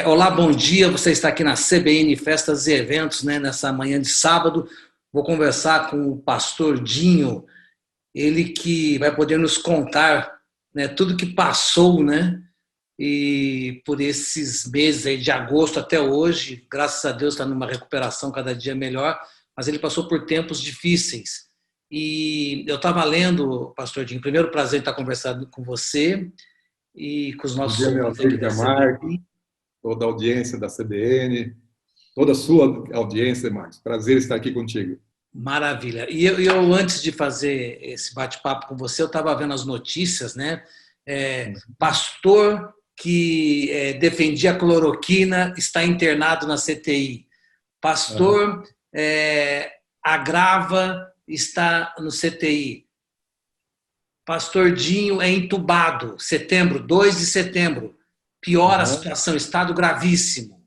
Olá, bom dia. Você está aqui na CBN Festas e Eventos, né, nessa manhã de sábado. Vou conversar com o pastor Dinho, ele que vai poder nos contar, né, tudo que passou, né, e por esses meses aí de agosto até hoje. Graças a Deus está numa recuperação cada dia melhor, mas ele passou por tempos difíceis. E eu estava lendo, pastor Dinho, primeiro prazer em estar conversando com você e com os Bom nossos dia, meu ouvintes aqui amigo da Marcos, CBN. toda a audiência da CBN, toda a sua audiência, Marcos. Prazer estar aqui contigo. Maravilha. E eu, antes de fazer esse bate-papo com você, eu estava vendo as notícias, né? Pastor que defendia a cloroquina está internado na CTI. Aham, Pastor agrava, está no CTI. Pastor Dinho é entubado, setembro, 2 de setembro. Piora a aham. situação, estado gravíssimo,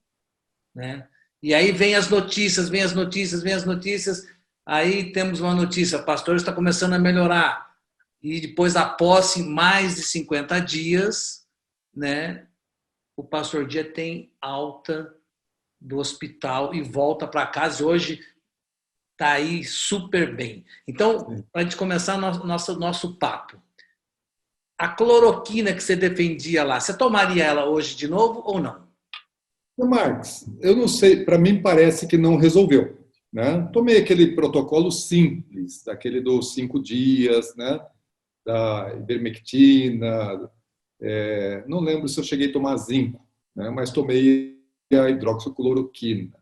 né? E aí vem as notícias, vem as notícias, vem as notícias. Aí temos uma notícia: o pastor está começando a melhorar. E depois da posse, mais de 50 dias, né? O pastor Dia tem alta do hospital e volta para casa. E hoje está aí super bem. Então, Sim. para a gente começar nosso papo, a cloroquina que você defendia lá, você tomaria ela hoje de novo ou não? Marcos, eu não sei, para mim parece que não resolveu, né? Tomei aquele protocolo simples, daquele dos 5 dias, né? Da ivermectina, não lembro se eu cheguei a tomar zinco, né? Mas tomei a hidroxicloroquina.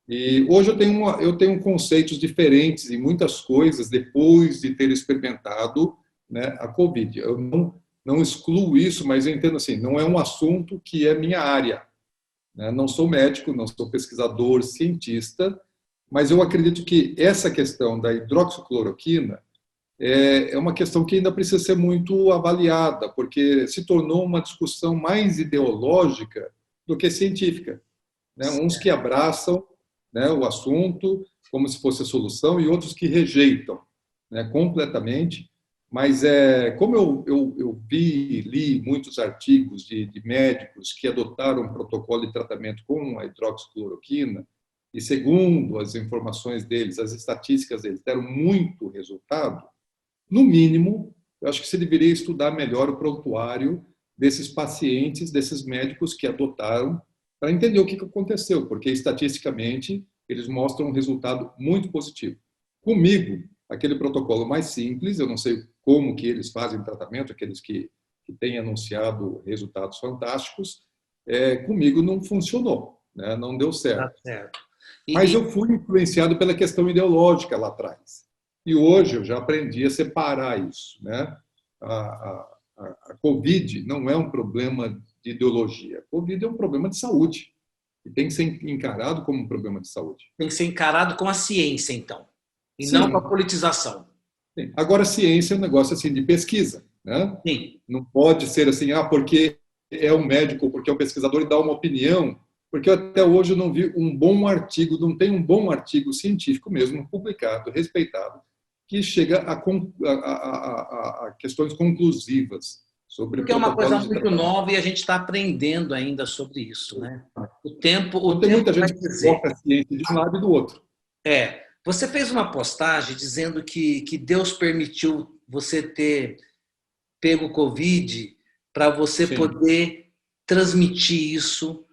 E hoje eu tenho conceitos diferentes em muitas coisas depois de ter experimentado, né, a Covid. Eu não excluo isso, mas eu entendo assim, não é um assunto que é minha área, né? Não sou médico, não sou pesquisador, cientista, mas eu acredito que essa questão da hidroxicloroquina é uma questão que ainda precisa ser muito avaliada, porque se tornou uma discussão mais ideológica do que científica, né? Uns que abraçam, né, o assunto como se fosse a solução e outros que rejeitam, né, completamente. Mas como eu li muitos artigos de médicos que adotaram um protocolo de tratamento com a hidroxicloroquina e, segundo as informações deles, as estatísticas deles deram muito resultado, no mínimo, eu acho que você deveria estudar melhor o prontuário desses pacientes, desses médicos que adotaram, para entender o que aconteceu, porque estatisticamente eles mostram um resultado muito positivo. Comigo, aquele protocolo mais simples, eu não sei como que eles fazem o tratamento, aqueles que têm anunciado resultados fantásticos, comigo não funcionou, né? Não deu Tá certo. certo. Mas E, eu fui influenciado pela questão ideológica lá atrás. E hoje eu já aprendi a separar isso, né? A Covid não é um problema de ideologia. A Covid é um problema de saúde. E tem que ser encarado como um problema de saúde. tem que ser encarado com a ciência, então, e não com a Sim, politização. sim. Agora, a ciência é um negócio assim de pesquisa, né? Sim, Não pode ser assim, porque é um médico, porque é um pesquisador e dá uma opinião, porque até hoje eu não vi um bom artigo, não tem um bom artigo científico mesmo, publicado, respeitado, que chega a questões conclusivas sobre porque é uma coisa protocolos de muito tratamento. nova e a gente está aprendendo ainda sobre isso, né? O Então, tem tempo muita vai gente que dizer. coloca a ciência de um lado e do outro. Você fez uma postagem dizendo que Deus permitiu você ter pego o Covid para você Sim, poder transmitir isso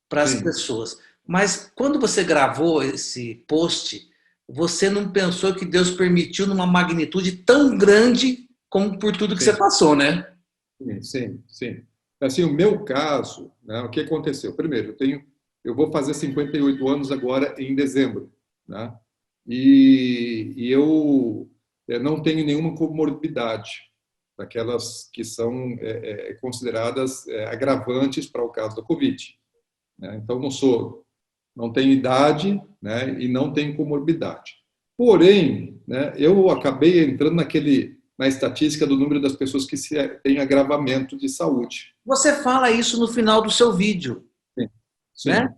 para as sim, pessoas. Mas quando você gravou esse post, você não pensou que Deus permitiu numa magnitude tão grande como por tudo que você sim, passou, né? sim, sim, sim. Assim, o meu caso, né, o que aconteceu? Primeiro, eu vou fazer 58 anos agora em dezembro, né? E eu não tenho nenhuma comorbidade, daquelas que são consideradas agravantes para o caso da Covid, né? Então, não tenho idade, né, e não tenho comorbidade. Porém, né, eu acabei entrando na estatística do número das pessoas que têm agravamento de saúde. Você fala isso no final do seu vídeo, Sim, né? sim.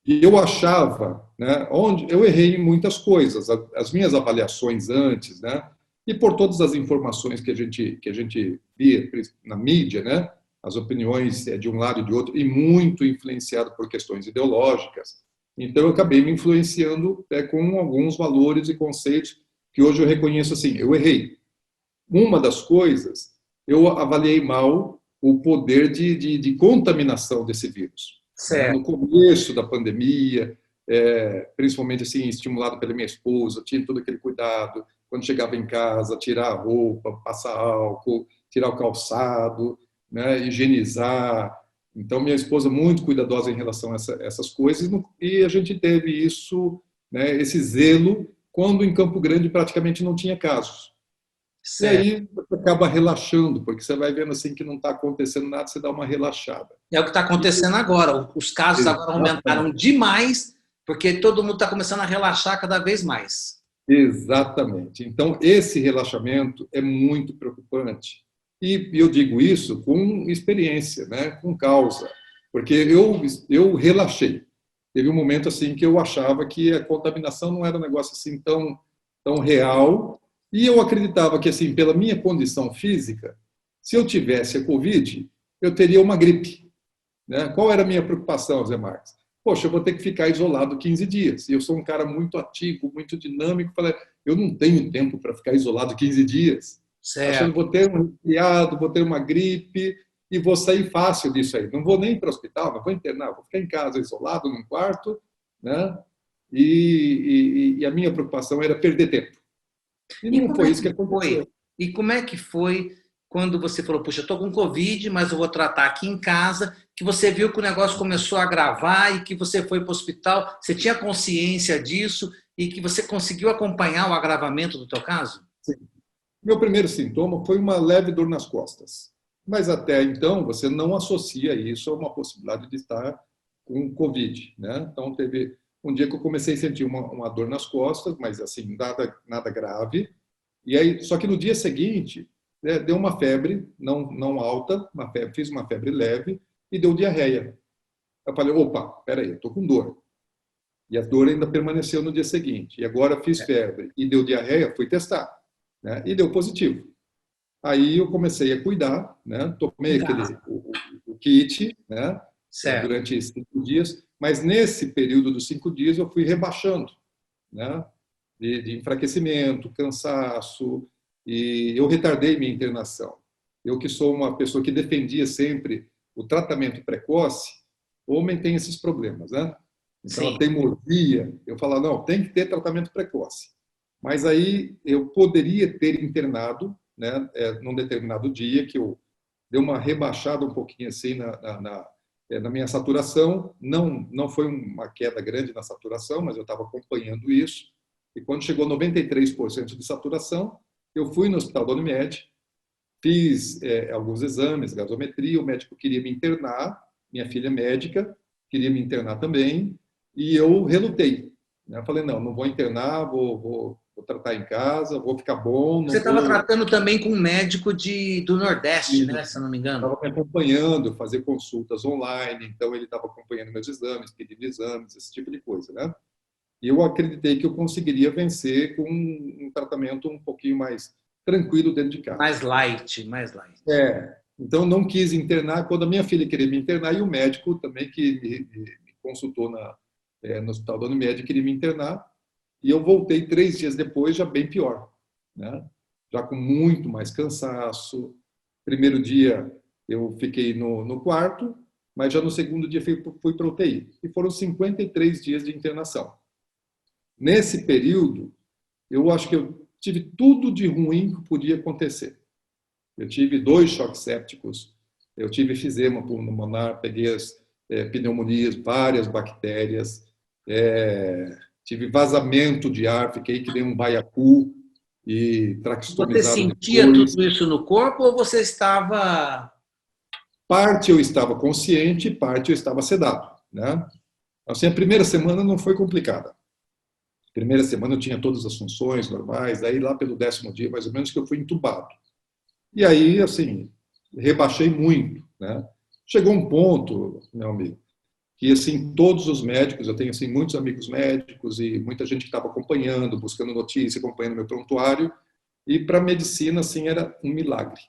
E eu achava, né, onde eu errei em muitas coisas, as minhas avaliações antes, né, e por todas as informações que a gente via na mídia, né, as opiniões de um lado e de outro, e muito influenciado por questões ideológicas. Então, eu acabei me influenciando com alguns valores e conceitos que hoje eu reconheço assim, eu errei. Uma das coisas, eu avaliei mal o poder de contaminação desse vírus. Né? No Certo. começo da pandemia, principalmente assim, estimulado pela minha esposa, tinha todo aquele cuidado, quando chegava em casa, tirar a roupa, passar álcool, tirar o calçado, né? Higienizar. Então, minha esposa muito cuidadosa em relação a essas coisas, e a gente teve isso, né? Esse zelo, quando em Campo Grande praticamente não tinha casos. E Certo. aí você acaba relaxando, porque você vai vendo assim que não está acontecendo nada, você dá uma relaxada. É o que está E, acontecendo agora. Os casos agora aumentaram exatamente, demais, porque todo mundo está começando a relaxar cada vez mais. exatamente. Então, esse relaxamento é muito preocupante. E eu digo isso com experiência, né? Com causa. Porque eu relaxei. Teve um momento assim que eu achava que a contaminação não era um negócio assim tão real. E eu acreditava que, assim, pela minha condição física, se eu tivesse a Covid, eu teria uma gripe. Né? Qual era a minha preocupação, Zé Marques? Poxa, eu vou ter que ficar isolado 15 dias. E eu sou um cara muito ativo, muito dinâmico. Falei, eu não tenho tempo para ficar isolado 15 dias. Achando que Certo. vou ter um resfriado, vou ter uma gripe e vou sair fácil disso aí. Não vou nem para o hospital, não vou internar, vou ficar em casa, isolado, num quarto. Né? E a minha preocupação era perder tempo. E E não como foi é isso que que foi? aconteceu. E como é que foi quando você falou, puxa, eu estou com Covid, mas eu vou tratar aqui em casa, que você viu que o negócio começou a agravar e que você foi para o hospital, você tinha consciência disso e que você conseguiu acompanhar o agravamento do teu caso? Sim. Meu primeiro sintoma foi uma leve dor nas costas. Mas até então você não associa isso a uma possibilidade de estar com Covid, né? Então teve um dia que eu comecei a sentir uma dor nas costas, mas assim nada grave. E aí, só que no dia seguinte deu uma febre, não alta, fiz uma febre leve e deu diarreia. Eu falei, opa, peraí, eu estou com dor. E a dor ainda permaneceu no dia seguinte. E agora fiz febre e deu diarreia, fui testar, né? E deu positivo. Aí eu comecei a cuidar, né? Em Tomei casa. o kit, né? Certo. Durante 5 dias, mas nesse período dos 5 dias eu fui rebaixando, né? De enfraquecimento, cansaço, e eu retardei minha internação. Eu que sou uma pessoa que defendia sempre o tratamento precoce, o homem tem esses problemas, né? Então a Sim. teimosia, eu falo, não, tem que ter tratamento precoce. Mas aí eu poderia ter internado, né, num determinado dia que eu dei uma rebaixada um pouquinho assim na minha saturação. Não foi uma queda grande na saturação, mas eu estava acompanhando isso. E quando chegou a 93% de saturação, eu fui no Hospital da Unimed, fiz alguns exames, gasometria, o médico queria me internar, minha filha é médica, queria me internar também, e eu relutei. Né? Eu falei, não vou internar, vou tratar em casa, vou ficar bom, Você não estava vou... tratando também com um médico do Nordeste, né? Se eu não me engano. Estava me acompanhando, fazer consultas online, então ele estava acompanhando meus exames, pedindo exames, esse tipo de coisa, né? E eu acreditei que eu conseguiria vencer com um tratamento um pouquinho mais tranquilo dentro de casa. Mais light, mais light. Então não quis internar quando a minha filha queria me internar e o médico também que me consultou no Hospital da Unimed queria me internar, e eu voltei 3 dias depois já bem pior, né? Já com muito mais cansaço. Primeiro dia eu fiquei no quarto, mas já no segundo dia fui para a UTI. E foram 53 dias de internação. Nesse período, eu acho que eu tive tudo de ruim que podia acontecer. Eu tive 2 choques sépticos, eu tive efizema pulmonar, peguei as pneumonias, várias bactérias, tive vazamento de ar, fiquei que nem um baiacu e Você traqueostomizado sentia depois. tudo isso no corpo ou você estava. Parte eu estava consciente, parte eu estava sedado, né? Assim, a primeira semana não foi complicada. A primeira semana eu tinha todas as funções normais, daí lá pelo 10º dia, mais ou menos, que eu fui entubado. E aí, assim, rebaixei muito, né? Chegou um ponto, meu amigo, que, assim, todos os médicos, eu tenho, assim, muitos amigos médicos e muita gente que estava acompanhando, buscando notícia, acompanhando meu prontuário, e para a medicina, assim, era um milagre.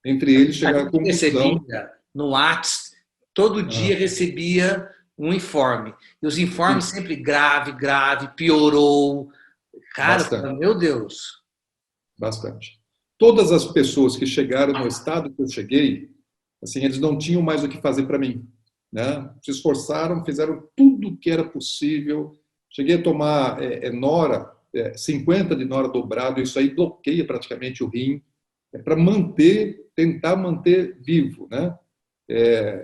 Entre eles A chegaram à gente conclusão. recebia no Whats, todo dia recebia um informe. E os informes Sim, sempre grave, grave, piorou. Cara, eu bastante, falei, meu Deus. bastante. Todas as pessoas que chegaram no estado que eu cheguei, assim, eles não tinham mais o que fazer para mim, né? Se esforçaram, fizeram tudo o que era possível. Cheguei a tomar Nora, 50 de Nora dobrado, isso aí bloqueia praticamente o rim, para manter, tentar manter vivo, né?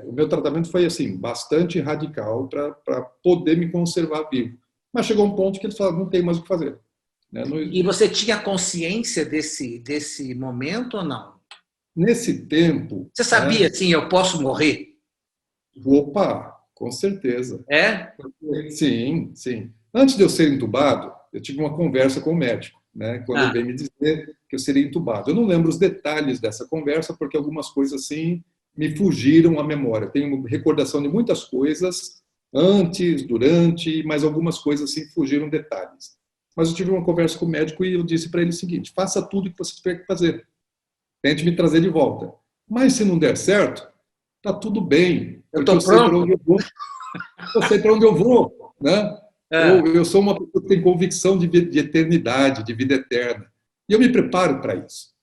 O meu tratamento foi assim, bastante radical para poder me conservar vivo. Mas chegou um ponto que eles falaram, não tem mais o que fazer, né? E você tinha consciência desse momento ou não? Nesse tempo, Você sabia, né? assim, eu posso morrer? Opa, com certeza. É? Sim, sim. Antes de eu ser entubado, eu tive uma conversa com o médico, né? Quando ele Ah, veio me dizer que eu seria entubado. Eu não lembro os detalhes dessa conversa, porque algumas coisas assim me fugiram à memória. Eu tenho recordação de muitas coisas antes, durante, mas algumas coisas assim fugiram detalhes. Mas eu tive uma conversa com o médico e eu disse para ele o seguinte: faça tudo o que você tiver que fazer. Tente me trazer de volta. Mas se não der certo, tá tudo bem, eu porque eu estou sei para onde pronto? eu vou. Eu sei para onde eu vou, né? Ah, Eu sou uma pessoa que tem convicção de eternidade, de vida eterna. E eu me preparo para isso.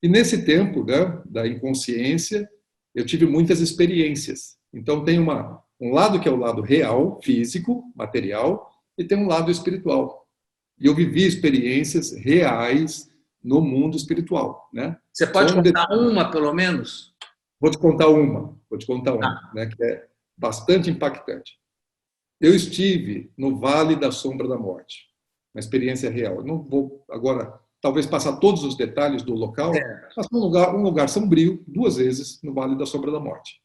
E nesse tempo, né, da inconsciência, eu tive muitas experiências. Então tem um lado que é o lado real, físico, material, e tem um lado espiritual. E eu vivi experiências reais no mundo espiritual, né? você Só pode um contar detalhe. uma, pelo menos? Vou te contar uma, Ah, né, que é bastante impactante. Eu estive no Vale da Sombra da Morte, uma experiência real. Eu não vou agora, talvez, passar todos os detalhes do local, certo. mas um lugar sombrio, duas vezes no Vale da Sombra da Morte.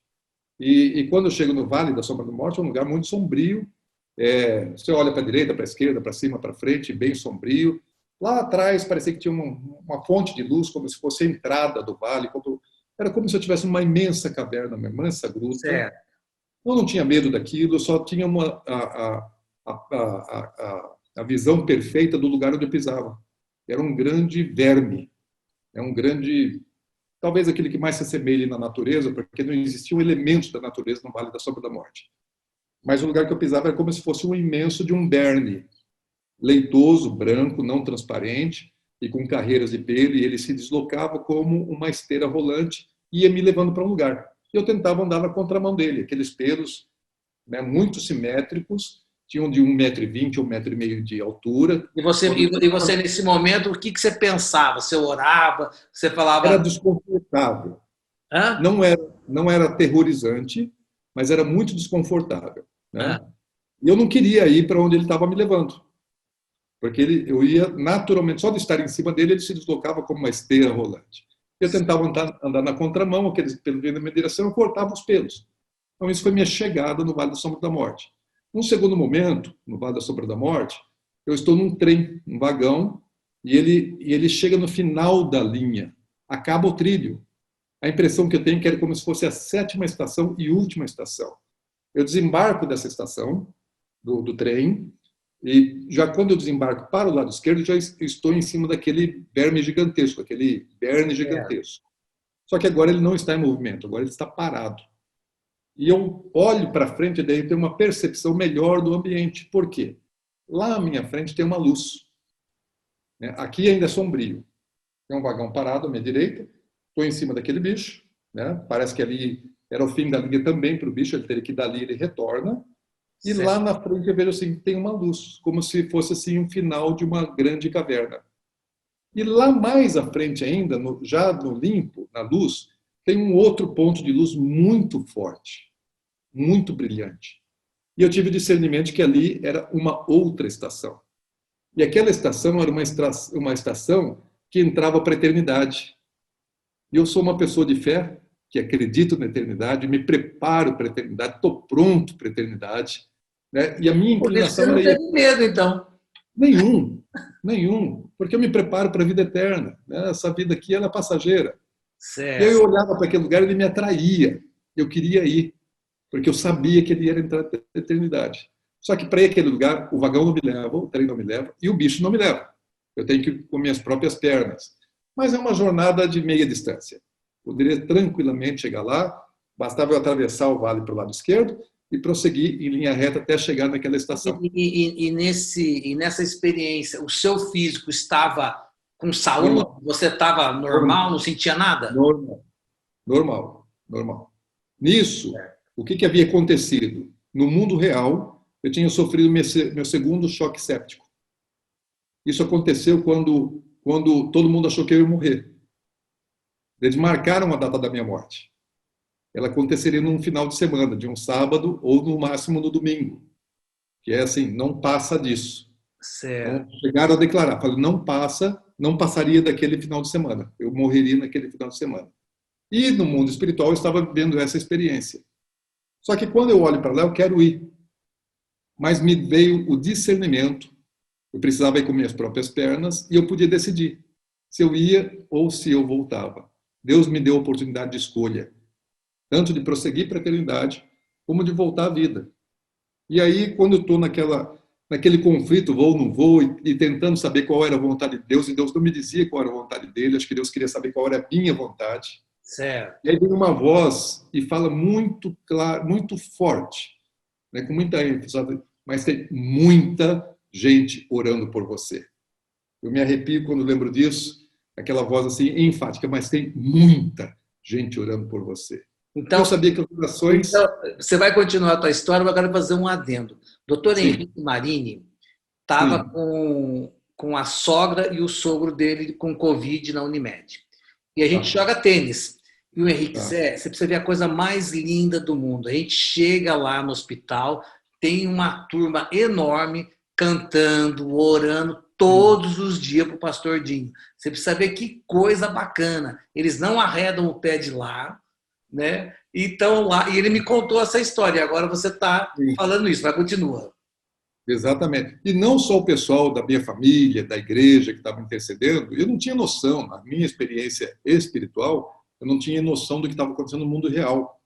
E quando eu chego no Vale da Sombra da Morte, é um lugar muito sombrio. Você olha para a direita, para a esquerda, para cima, para frente, bem sombrio. Lá atrás parecia que tinha uma fonte de luz, como se fosse a entrada do vale. Era como se eu tivesse uma imensa caverna, uma imensa gruta. Certo. Eu não tinha medo daquilo, eu só tinha a visão perfeita do lugar onde eu pisava. Era um grande verme, é um grande, talvez aquele que mais se assemelhe na natureza, porque não existiam elementos da natureza no Vale da Sombra da Morte. Mas o lugar que eu pisava era como se fosse um imenso de um berne, leitoso, branco, não transparente, e com carreiras de pelo, e ele se deslocava como uma esteira rolante, e ia me levando para um lugar. E eu tentava andar na contramão dele, aqueles pelos, né, muito simétricos, tinham de 1,20 m a 1,5 m de altura. Quando E você, nesse momento, o que você pensava? Você orava? Você era falava. desconfortável. Hã? Não era aterrorizante, mas era muito desconfortável, né? Ah, E eu não queria ir para onde ele estava me levando, porque eu ia naturalmente, só de estar em cima dele, ele se deslocava como uma esteira rolante. Eu tentava andar na contramão, aqueles pelos vinham na minha direção, eu cortava os pelos. Então, isso foi minha chegada no Vale da Sombra da Morte. Num segundo momento, no Vale da Sombra da Morte, eu estou num trem, um vagão, e ele chega no final da linha, acaba o trilho. A impressão que eu tenho é que era como se fosse a sétima estação e última estação. Eu desembarco dessa estação, do trem, e já quando eu desembarco para o lado esquerdo, já estou em cima daquele verme gigantesco, aquele berne certo. gigantesco. Só que agora ele não está em movimento, agora ele está parado. E eu olho para frente e daí eu tenho uma percepção melhor do ambiente. Por quê? Lá à minha frente tem uma luz, né? Aqui ainda é sombrio. Tem um vagão parado à minha direita, estou em cima daquele bicho, né? Parece que ali era o fim da linha também para o bicho, ele teria que ir dali, ele retorna. E lá Certo. na frente eu vejo assim, tem uma luz, como se fosse assim um final de uma grande caverna. E lá mais à frente ainda, já no limpo, na luz, tem um outro ponto de luz muito forte, muito brilhante. E eu tive discernimento que ali era uma outra estação. E aquela estação era uma estação que entrava para a eternidade. E eu sou uma pessoa de fé, que acredito na eternidade, me preparo para a eternidade, estou pronto para a eternidade, né? E a minha Por isso que você inclinação não era ir. teve medo, então. Nenhum, nenhum, porque eu me preparo para a vida eterna, né? Essa vida aqui ela é passageira. E aí eu Certo. olhava para aquele lugar e ele me atraía, eu queria ir, porque eu sabia que ele ia entrar na eternidade. Só que para ir àquele lugar, o vagão não me leva, o trem não me leva e o bicho não me leva. Eu tenho que ir com minhas próprias pernas. Mas é uma jornada de meia distância. Poderia tranquilamente chegar lá, bastava eu atravessar o vale para o lado esquerdo e prosseguir em linha reta até chegar naquela estação. E nessa experiência, o seu físico estava com saúde? Normal. Você estava normal, não sentia nada? Normal. Normal. Normal. Nisso, o que havia acontecido? No mundo real, eu tinha sofrido meu segundo choque séptico. Isso aconteceu quando todo mundo achou que eu ia morrer. Eles marcaram a data da minha morte. Ela aconteceria num final de semana, de um sábado ou no máximo no domingo. Que é assim, não passa disso. Certo. Então, chegaram a declarar, falaram, não passaria daquele final de semana. Eu morreria naquele final de semana. E no mundo espiritual eu estava vivendo essa experiência. Só que quando eu olho para lá, eu quero ir. Mas me veio o discernimento. Eu precisava ir com minhas próprias pernas e eu podia decidir se eu ia ou se eu voltava. Deus me deu a oportunidade de escolha, tanto de prosseguir para a eternidade, como de voltar à vida. E aí, quando eu estou naquele conflito, vou ou não vou, e tentando saber qual era a vontade de Deus, e Deus não me dizia qual era a vontade dele, acho que Deus queria saber qual era a minha vontade. Certo. E aí vem uma voz e fala muito claro, muito forte, né, com muita ênfase, mas tem muita gente orando por você. Eu me arrepio quando lembro disso, aquela voz assim enfática, mas tem muita gente orando por você. Então, eu sabia que as orações... você vai continuar a tua história, mas eu quero fazer um adendo. Doutor Henrique Marini estava com a sogra e o sogro dele com Covid na Unimed. E a gente joga tênis. E o Henrique, você precisa ver a coisa mais linda do mundo. A gente chega lá no hospital, tem uma turma enorme cantando, orando todos os dias para o pastor Dinho. Você precisa ver que coisa bacana. Eles não arredam o pé de lá, né? Então lá, e ele me contou essa história. Agora você está falando isso, vai continuar. Exatamente. E não só o pessoal da minha família, da igreja que estava intercedendo, eu não tinha noção, na minha experiência espiritual, eu não tinha noção do que estava acontecendo no mundo real.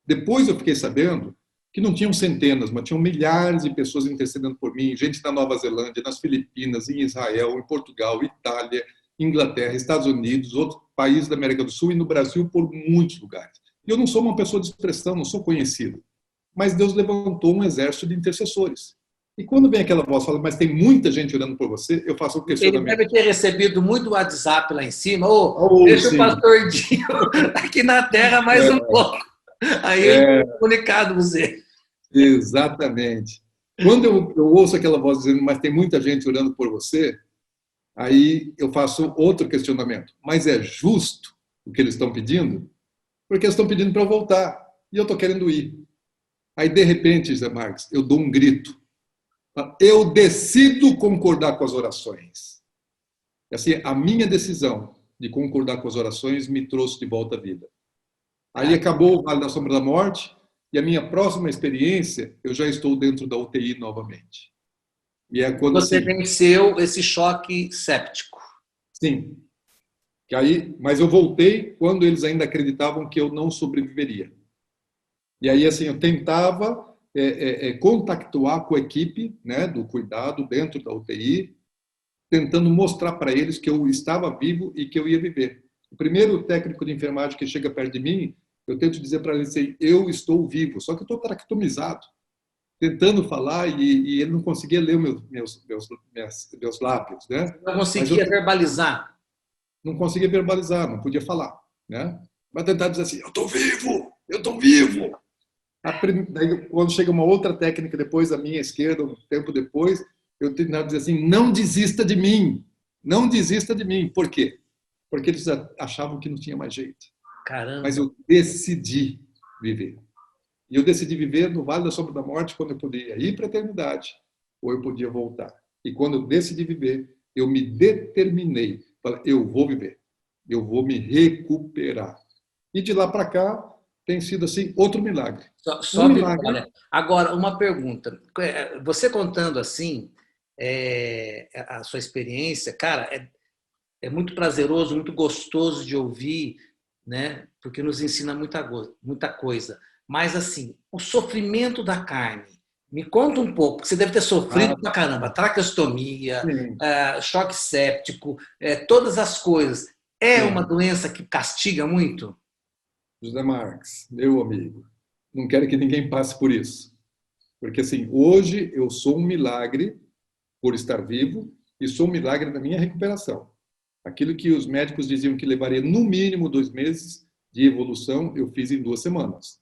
Depois eu fiquei sabendo que não tinham centenas, mas tinham milhares de pessoas intercedendo por mim, gente na Nova Zelândia, nas Filipinas, em Israel, em Portugal, Itália, Inglaterra, Estados Unidos, outros países da América do Sul e no Brasil, por muitos lugares. E eu não sou uma pessoa de expressão, não sou conhecido, mas Deus levantou um exército de intercessores. E quando vem aquela voz falando, mas tem muita gente orando por você, eu faço um questionamento. Ele deve ter recebido muito WhatsApp lá em cima. Deixa o pastor Dinho aqui na Terra mais um pouco. Aí ele comunicado você. Exatamente. Quando eu ouço aquela voz dizendo, mas tem muita gente orando por você, aí eu faço outro questionamento. Mas é justo o que eles estão pedindo? Porque eles estão pedindo para eu voltar. E eu estou querendo ir. Aí, de repente, Zé Marques, eu dou um grito. Eu decido concordar com as orações. Assim, a minha decisão de concordar com as orações me trouxe de volta à vida. Aí acabou o Vale da Sombra da Morte e a minha próxima experiência, eu já estou dentro da UTI novamente. E é quando você venceu esse choque séptico. Sim. Mas eu voltei quando eles ainda acreditavam que eu não sobreviveria. E aí, assim, eu tentava contactuar com a equipe, né, do cuidado dentro da UTI, tentando mostrar para eles que eu estava vivo e que eu ia viver. O primeiro técnico de enfermagem que chega perto de mim, eu tento dizer para ele assim, eu estou vivo, só que eu estou traquetomizado, tentando falar e ele não conseguia ler meus lábios, né? Não conseguia verbalizar. Não conseguia verbalizar, não podia falar, né? Mas tentar dizer assim, eu estou vivo, eu estou vivo. Daí, quando chega uma outra técnica depois, à minha esquerda, um tempo depois, eu tentava dizer assim, não desista de mim, não desista de mim. Por quê? Porque eles achavam que não tinha mais jeito. Caramba. Mas eu decidi viver. E eu decidi viver no Vale da Sombra da Morte quando eu podia ir para a eternidade ou eu podia voltar. E quando eu decidi viver, eu me determinei. Falei, eu vou viver. Eu vou me recuperar. E de lá para cá, tem sido assim outro milagre. Só milagre. Olha, agora, uma pergunta. Você contando assim, a sua experiência, cara, é muito prazeroso, muito gostoso de ouvir, né? Porque nos ensina muita coisa. Mas, assim, o sofrimento da carne, me conta um pouco, porque você deve ter sofrido pra caramba, traqueostomia, choque séptico, todas as coisas. É uma doença que castiga muito? José Marques, meu amigo, não quero que ninguém passe por isso. Porque, assim, hoje eu sou um milagre por estar vivo e sou um milagre na minha recuperação. Aquilo que os médicos diziam que levaria no mínimo 2 meses de evolução, eu fiz em 2 semanas.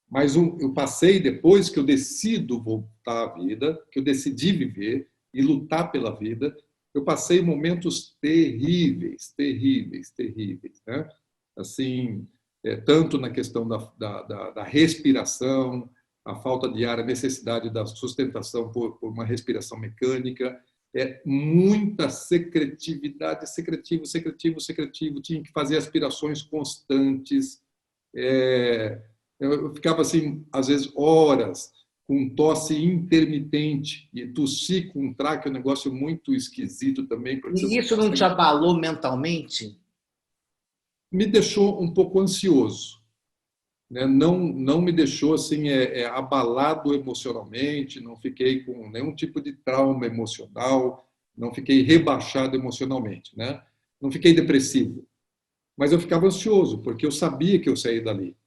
Mas eu passei, depois que eu decido voltar à vida, que eu decidi viver e lutar pela vida, eu passei momentos terríveis, terríveis, terríveis, né? Assim, tanto na questão da respiração, a falta de ar, a necessidade da sustentação por uma respiração mecânica, muita secretividade, secretivo, secretivo, secretivo, tinha que fazer aspirações constantes, é, eu ficava assim, às vezes, horas com tosse intermitente e tossir com um traque, é um negócio muito esquisito também, porque você E não isso não te consegue... abalou mentalmente? Me deixou um pouco ansioso, né? Não me deixou assim abalado emocionalmente, não fiquei com nenhum tipo de trauma emocional, não fiquei rebaixado emocionalmente, né? Não fiquei depressivo, mas eu ficava ansioso porque eu sabia que eu saía dali.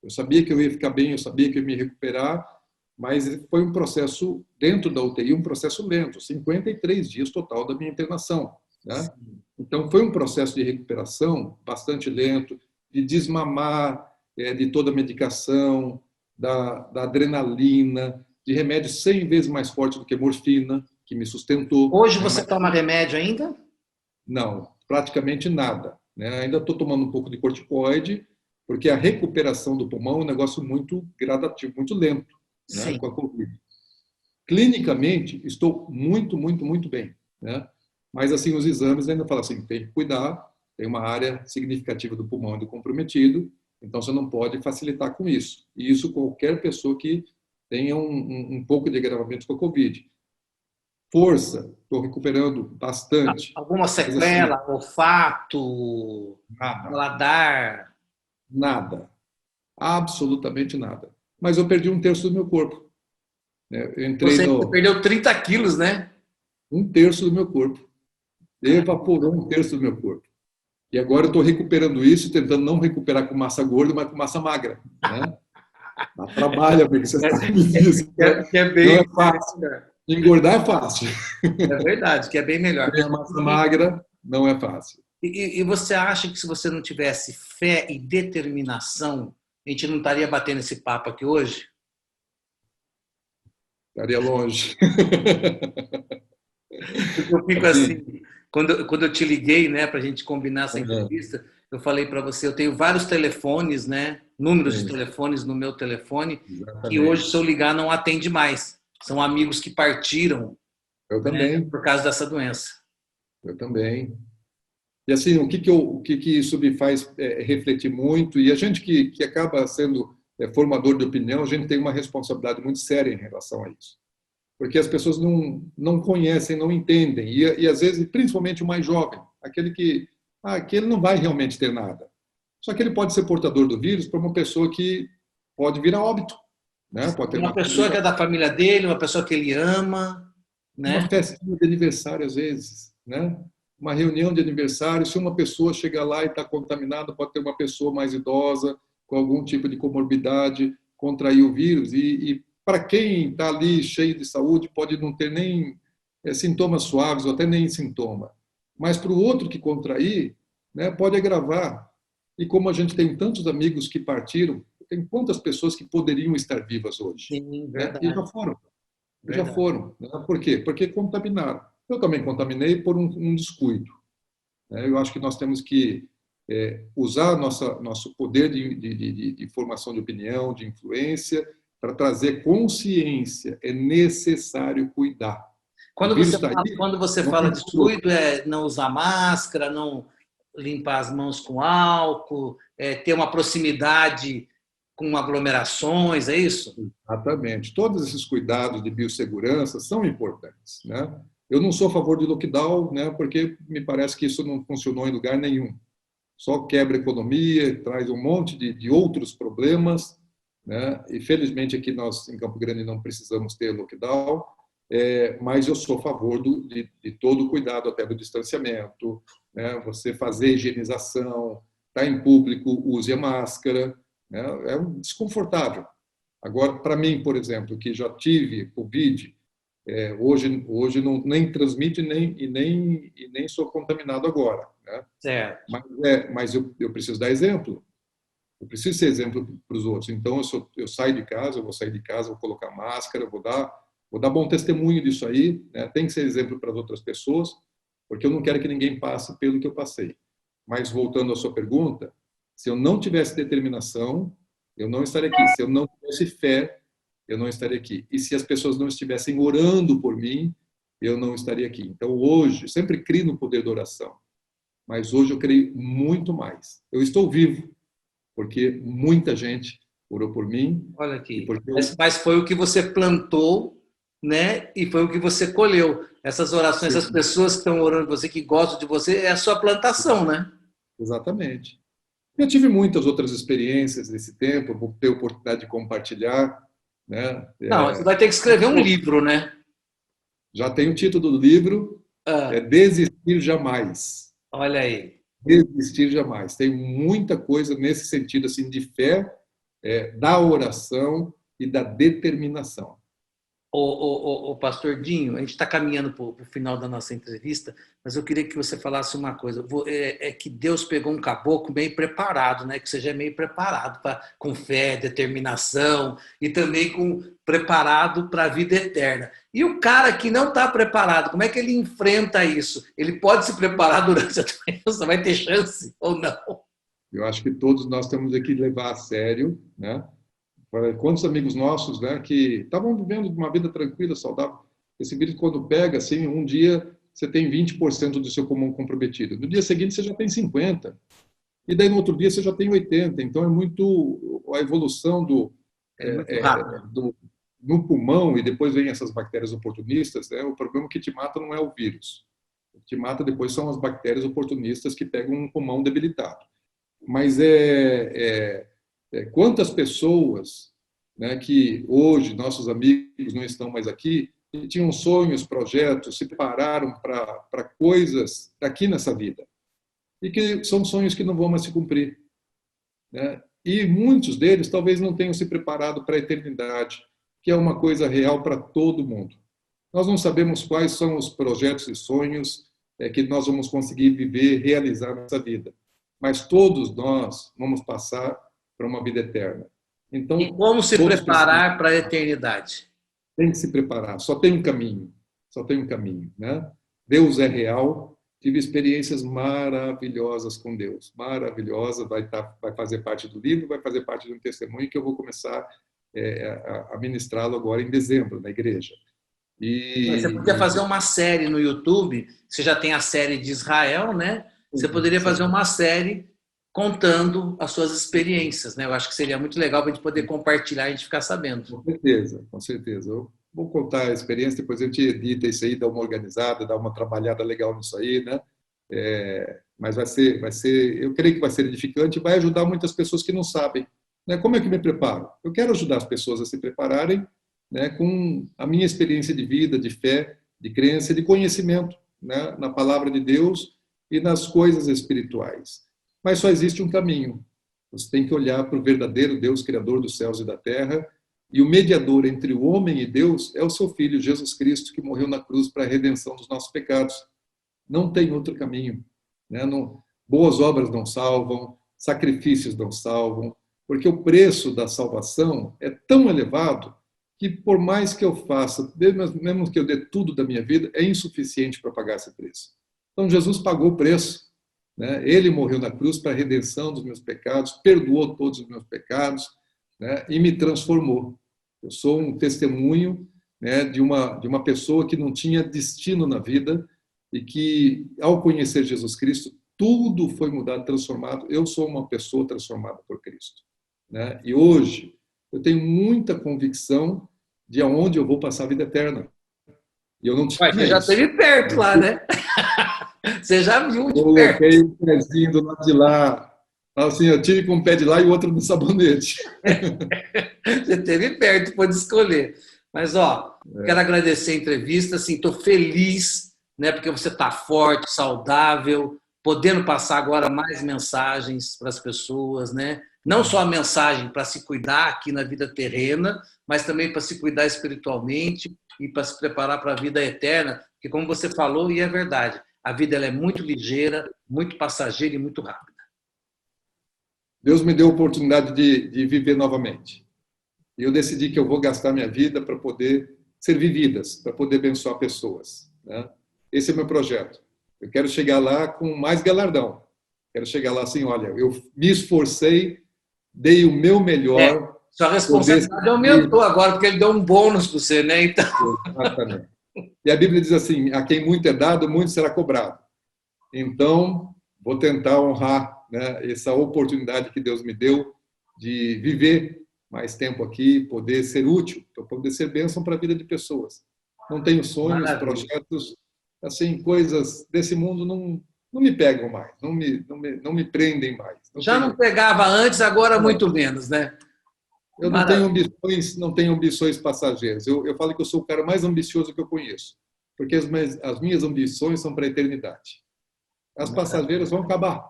Eu sabia que eu ia ficar bem, eu sabia que eu ia me recuperar, mas foi um processo, dentro da UTI, um processo lento, 53 dias total da minha internação, né? Então, foi um processo de recuperação bastante lento, de desmamar de toda a medicação, da adrenalina, de remédios 100 vezes mais fortes do que morfina, que me sustentou, Hoje né? você Mas toma remédio ainda? não, praticamente nada, né? Ainda estou tomando um pouco de corticoide, porque a recuperação do pulmão é um negócio muito gradativo, muito lento, né? Com Sim. a Covid. Clinicamente, estou muito, muito, muito bem, né? Mas, assim, os exames ainda falam assim, tem que cuidar, tem uma área significativa do pulmão comprometido, então você não pode facilitar com isso. E isso qualquer pessoa que tenha um pouco de agravamento com a Covid. Força, estou recuperando bastante, Alguma mas, assim, sequela, olfato, nada, paladar? nada, absolutamente nada. Mas eu perdi 1/3 do meu corpo, né? Eu entrei Você no perdeu 30 quilos, né? 1/3 do meu corpo, evaporou 1/3 do meu corpo. E agora eu estou recuperando isso, tentando não recuperar com massa gorda, mas com massa magra, né? Dá trabalho, amigo, você sabe disso, né? Que é Não é bem fácil. melhor. Engordar é fácil. É verdade, que é bem melhor. Ter a massa magra não é fácil. E você acha que se você não tivesse fé e determinação, a gente não estaria batendo esse papo aqui hoje? Estaria longe. Porque eu fico Assim, assim, quando eu te liguei, né, para a gente combinar essa entrevista, eu falei para você, eu tenho vários telefones, né, números de sim, telefones no meu telefone, que hoje, se eu exatamente. ligar, não atende mais. São amigos que partiram, Eu né, também, por causa dessa doença. eu também. E assim, o que isso me faz refletir muito, e a gente que acaba sendo formador de opinião, a gente tem uma responsabilidade muito séria em relação a isso. Porque as pessoas não conhecem, não entendem, e às vezes, principalmente o mais jovem, aquele não vai realmente ter nada. Só que ele pode ser portador do vírus para uma pessoa que pode vir a óbito, né? Pode ter Uma uma pessoa que é da família dele, uma pessoa que ele ama, né? festinha de aniversário, às vezes, né? Uma reunião de aniversário, se uma pessoa chega lá e está contaminada, pode ter uma pessoa mais idosa, com algum tipo de comorbidade, contrair o vírus. E para quem está ali cheio de saúde, pode não ter nem sintomas suaves ou até nem sintoma. Mas para o outro que contrair, né, pode agravar. E como a gente tem tantos amigos que partiram, tem quantas pessoas que poderiam estar vivas hoje? Sim, Né? E já verdade, foram. Já verdade. foram. Né? Por quê? Porque contaminaram. Eu também contaminei por um descuido. Né? Eu acho que nós temos que usar nosso poder de formação de opinião, de influência, para trazer consciência. É necessário cuidar. O vírus está aí, Quando você não fala tem controle. descuido, é não usar máscara, não limpar as mãos com álcool, ter uma proximidade com aglomerações, é isso? Exatamente. Todos esses cuidados de biossegurança são importantes. Né? Eu não sou a favor de lockdown, né, porque me parece que isso não funcionou em lugar nenhum. Só quebra a economia, traz um monte de outros problemas, né? E felizmente aqui nós em Campo Grande não precisamos ter lockdown, mas eu sou a favor de todo o cuidado, até do distanciamento, né? Você fazer higienização, está em público, use a máscara, né? É desconfortável. Agora, para mim, por exemplo, que já tive Covid, hoje não, nem transmite nem sou contaminado agora, né? Certo. Mas eu preciso dar exemplo. Eu preciso ser exemplo para os outros. Então, eu saio de casa, eu vou sair de casa, vou colocar máscara, vou dar bom testemunho disso aí, né? Tem que ser exemplo para as outras pessoas, porque eu não quero que ninguém passe pelo que eu passei. Mas, voltando à sua pergunta, se eu não tivesse determinação, eu não estaria aqui. Se eu não tivesse fé, eu não estaria aqui. E se as pessoas não estivessem orando por mim, eu não estaria aqui. Então, hoje, sempre criei no poder da oração, mas hoje eu creio muito mais. Eu estou vivo, porque muita gente orou por mim. Olha aqui. Mas foi o que você plantou, né? E foi o que você colheu. Essas orações, as pessoas que estão orando por você, que gostam de você, é a sua plantação, né? Exatamente. Eu tive muitas outras experiências nesse tempo, vou ter a oportunidade de compartilhar, né? Não, você vai ter que escrever um livro, né? Já tem o título do livro, Desistir Jamais. Olha aí. Desistir jamais. Tem muita coisa nesse sentido assim de fé, da oração e da determinação. O pastor Dinho, a gente está caminhando para o final da nossa entrevista, mas eu queria que você falasse uma coisa. É que Deus pegou um caboclo meio preparado, né? Que seja meio preparado com fé, determinação e também preparado para a vida eterna. E o cara que não está preparado, como é que ele enfrenta isso? Ele pode se preparar durante a doença? Vai ter chance ou não? Eu acho que todos nós temos que levar a sério, né? Quantos amigos nossos, né, que estavam vivendo uma vida tranquila, saudável, esse vírus, quando pega, assim, um dia você tem 20% do seu pulmão comprometido. No dia seguinte, você já tem 50%. E daí, no outro dia, você já tem 80%. Então, é muito a evolução no pulmão, e depois vem essas bactérias oportunistas, né? O problema que te mata não é o vírus. O que te mata depois são as bactérias oportunistas que pegam um pulmão debilitado. Mas quantas pessoas, né, que hoje, nossos amigos não estão mais aqui, que tinham sonhos, projetos, se prepararam para coisas daqui nessa vida, e que são sonhos que não vão mais se cumprir, né? E muitos deles talvez não tenham se preparado para a eternidade, que é uma coisa real para todo mundo. Nós não sabemos quais são os projetos e sonhos que nós vamos conseguir viver, realizar nessa vida, mas todos nós vamos passar para uma vida eterna. Então, e como se preparar para a eternidade? Tem que se preparar. Só tem um caminho. Só tem um caminho, né? Deus é real. Tive experiências maravilhosas com Deus. Maravilhosa. Vai fazer parte do livro, vai fazer parte de um testemunho que eu vou começar a ministrá-lo agora em dezembro, na igreja. Você podia fazer uma série no YouTube. Você já tem a série de Israel, né? Você poderia fazer uma série contando as suas experiências, né? Eu acho que seria muito legal para a gente poder compartilhar e a gente ficar sabendo. Com certeza, com certeza. Eu vou contar a experiência, depois a gente edita isso aí, dá uma organizada, dá uma trabalhada legal nisso aí, né? Mas vai ser, eu creio que vai ser edificante e vai ajudar muitas pessoas que não sabem, né? Como é que me preparo? Eu quero ajudar as pessoas a se prepararem, né, com a minha experiência de vida, de fé, de crença, de conhecimento, né, na palavra de Deus e nas coisas espirituais. Mas só existe um caminho. Você tem que olhar para o verdadeiro Deus, Criador dos céus e da terra, e o mediador entre o homem e Deus é o seu Filho, Jesus Cristo, que morreu na cruz para a redenção dos nossos pecados. Não tem outro caminho, né? Boas obras não salvam, sacrifícios não salvam, porque o preço da salvação é tão elevado que, por mais que eu faça, mesmo que eu dê tudo da minha vida, é insuficiente para pagar esse preço. Então, Jesus pagou o preço, né? Ele morreu na cruz para a redenção dos meus pecados, perdoou todos os meus pecados, né? E me transformou. Eu sou um testemunho, né, de uma pessoa que não tinha destino na vida e que, ao conhecer Jesus Cristo, tudo foi mudado, transformado. Eu sou uma pessoa transformada por Cristo, né? E hoje eu tenho muita convicção de aonde eu vou passar a vida eterna. E eu não tinha Você já esteve perto lá, né? Você já viu de perto. Coloquei o pezinho do lado de lá. Assim, eu tive com um pé de lá e o outro no sabonete. Você esteve perto, pode escolher. Mas, quero agradecer a entrevista. Estou feliz, né, porque você está forte, saudável, podendo passar agora mais mensagens para as pessoas, né? Não só a mensagem para se cuidar aqui na vida terrena, mas também para se cuidar espiritualmente e para se preparar para a vida eterna, porque como você falou, e é verdade, a vida ela é muito ligeira, muito passageira e muito rápida. Deus me deu a oportunidade de viver novamente. E eu decidi que eu vou gastar minha vida para poder ser vividas, para poder abençoar pessoas, né? Esse é o meu projeto. Eu quero chegar lá com mais galardão. Quero chegar lá assim, olha, eu me esforcei, dei o meu melhor. Sua responsabilidade aumentou agora, porque ele deu um bônus para você, né? Então... Exatamente. E a Bíblia diz assim, a quem muito é dado, muito será cobrado. Então, vou tentar honrar, né, essa oportunidade que Deus me deu de viver mais tempo aqui, poder ser útil, para poder ser bênção para a vida de pessoas. Não tenho sonhos, Maravilha. Projetos, assim, coisas desse mundo não me pegam mais, não me prendem mais. Não pegava antes, agora muito menos, né? Eu não tenho ambições passageiras. Eu falo que eu sou o cara mais ambicioso que eu conheço, porque as minhas ambições são para a eternidade. As passageiras vão acabar.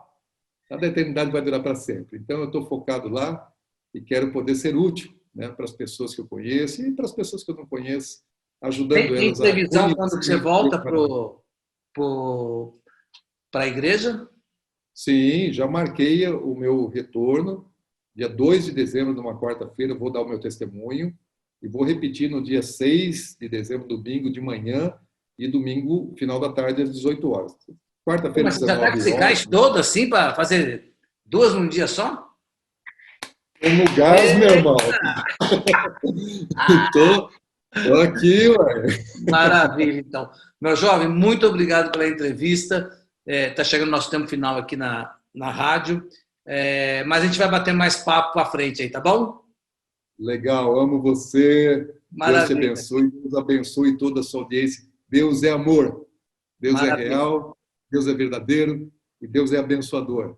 A da eternidade vai durar para sempre. Então, eu estou focado lá e quero poder ser útil, né, para as pessoas que eu conheço e para as pessoas que eu não conheço, ajudando elas a... Tem previsão quando você volta para a igreja? Sim, já marquei o meu retorno. Dia 2 de dezembro, numa quarta-feira, eu vou dar o meu testemunho e vou repetir no dia 6 de dezembro, domingo de manhã e domingo, final da tarde, às 18 horas. Quarta-feira, 19 horas. Mas você já está com esse gás todo assim para fazer 2 num dia só? Como gás, meu irmão. Estou aqui, ué. Maravilha, então. Meu jovem, muito obrigado pela entrevista. Está chegando o nosso tempo final aqui na rádio. Mas a gente vai bater mais papo para frente aí, tá bom? Legal, amo você. Maravilha. Deus te abençoe, Deus abençoe toda a sua audiência. Deus é amor, Deus Maravilha. É real, Deus é verdadeiro e Deus é abençoador.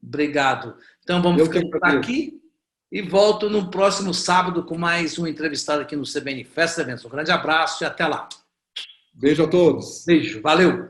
Obrigado. Então vamos ficando por aqui e volto no próximo sábado com mais um entrevistado aqui no CBN Festa Eventos. Um grande abraço e até lá. Beijo a todos. Beijo, valeu.